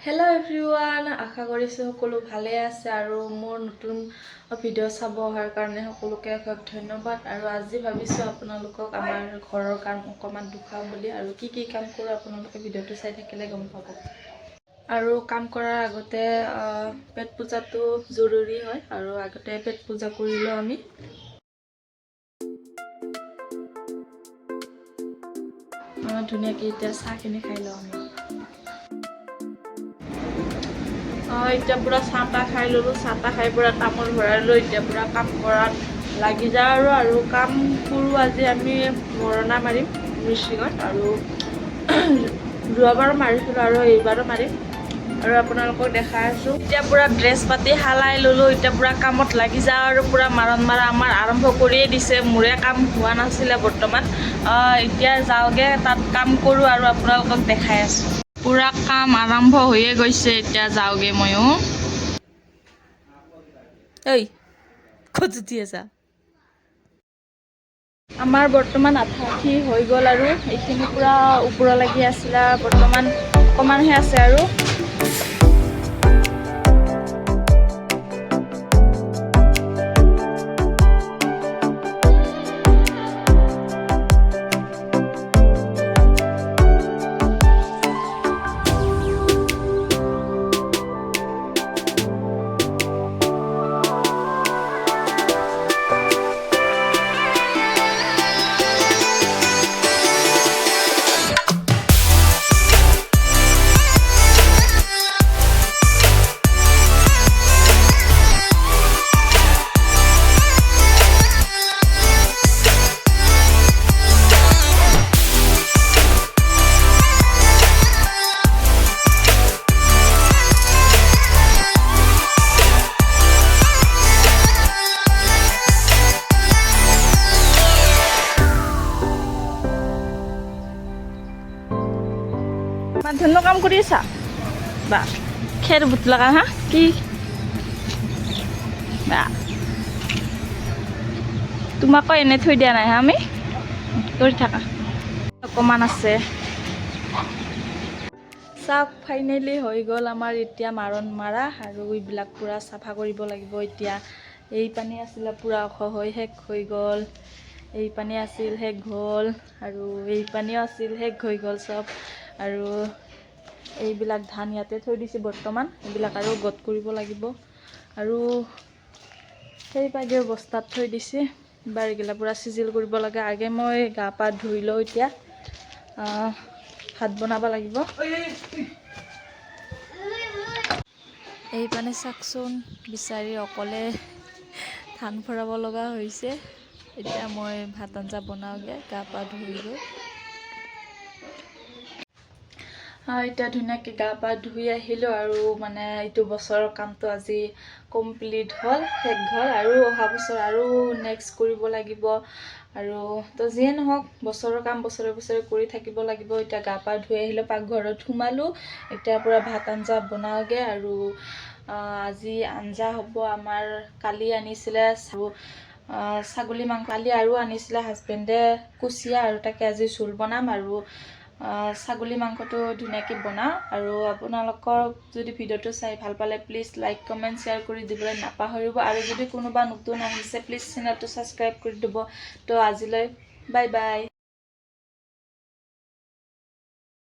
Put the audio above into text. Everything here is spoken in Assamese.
Hello everyone, আশা কৰিছো সকলো ভালে আছে আৰু মোৰ নতুন ভিডিও চাব অহাৰ কাৰণে সকলোকে অশেষ ধন্যবাদ। আৰু আজি ভাবিছো আপোনালোকক আমাৰ ঘৰৰ কাম অকমান দেখাম বুলি, আৰু কি কাম কৰো আপোনালোকে ভিডিওটো চাই থাকিলে গম পাব। আৰু কাম কৰাৰ আগতে পেট পূজাটো জৰুৰী হয়, আৰু আগতে পেট পূজা কৰিলো আমি। ধুনীয়াকৈ এতিয়া চাহখিনি খাই লওঁ আমি। এতিয়া পুৰা চাহ খাই ল'লোঁ, চাহ খাই পুৰা তামোল ভৰাই লৈ এতিয়া পুৰা কাম কৰাত লাগি যাওঁ। আৰু কাম কৰোঁ। আজি আমি মৰণা মাৰিম মিচিঙত, আৰু যোৱাবাৰো মাৰিছিলোঁ আৰু এইবাৰো মাৰিম, আৰু আপোনালোকক দেখাই আছোঁ। এতিয়া পুৰা ড্ৰেছ পাতি সলাই ল'লোঁ, এতিয়া পুৰা কামত লাগি যাওঁ আৰু পুৰা মাৰণ মাৰা আমাৰ আৰম্ভ কৰিয়ে দিছে। মোৰে কাম হোৱা নাছিলে বৰ্তমান, এতিয়া যাওঁগৈ তাত কাম কৰোঁ আৰু আপোনালোকক দেখাই আছোঁ। পুৰা কাম আৰম্ভ হৈয়ে গৈছে, এতিয়া যাওঁগে ময়ো। ঐ ক'ত উঠি আছা? আমাৰ বৰ্তমান আঠা-আঠি হৈ গ'ল, আৰু এইখিনি পুৰা ওপৰলৈকে আছিলে, বৰ্তমান অকণমানহে আছে আৰু। ধন্য কাম কৰি আছা বা খেৰ বুট লগা হা কি বা তোমাকো এনে থৈ দিয়া নাই হা, আমি কৰি থাকা অকণমান আছে। চাওক ফাইনেলি হৈ গ'ল আমাৰ এতিয়া মাৰণ মাৰা, আৰু এইবিলাক পূৰা চাফা কৰিব লাগিব। এতিয়া এই পানী আছিলে পূৰা ওখ হৈ শেষ হৈ গ'ল, এই পানী আছিল শেষ হ'ল, আৰু এই পানীও আছিল শেষ হৈ গ'ল চব। আৰু এইবিলাক ধান ইয়াতে থৈ দিছে বৰ্তমান, এইবিলাক আৰু গত কৰিব লাগিব, আৰু সেই পাগে বস্তাত থৈ দিছে। বাৰীগিলা পূৰা চিজিল কৰিব লাগে। আগে মই গা পা ধুই লওঁ, এতিয়া ভাত বনাব লাগিব। এই পানী চাকচোন বিচাৰি অকলে ধান ভৰাব লগা হৈছে। এতিয়া মই ভাত আঞ্জা বনাওঁগৈ, গা পা ধুই গৈ। এতিয়া ধুনীয়াকৈ গা পা ধুই আহিলোঁ, আৰু মানে এইটো বছৰৰ কামটো আজি কমপ্লিট হ'ল, শেষ হ'ল, আৰু অহা বছৰ আৰু নেক্সট কৰিব লাগিব। আৰু তো যিয়ে নহওক বছৰৰ কাম বছৰে বছৰে কৰি থাকিব লাগিব। এতিয়া গা পা ধুই আহিলোঁ, পাকঘৰত সোমালোঁ, এতিয়া পূৰা ভাত আঞ্জা বনাওঁগৈ। আৰু আজি আঞ্জা হ'ব আমাৰ, কালি আনিছিলে ছাগলী মাংস, কালি আৰু আনিছিলে হাজবেণ্ডে কুচিয়া, আৰু তাকে আজি জোল বনাম। আৰু ছাগলী মাংসটো ধুনীয়াকৈ বনাওঁ। আৰু আপোনালোকৰ যদি ভিডিঅ'টো চাই ভাল পালে প্লিজ লাইক কমেণ্ট শ্বেয়াৰ কৰি দিবলৈ নাপাহৰিব। আৰু যদি কোনোবা নতুন আহিছে প্লিজ চেনেলটো ছাবস্ক্ৰাইব কৰি দিব। তো আজিলৈ বাই বাই।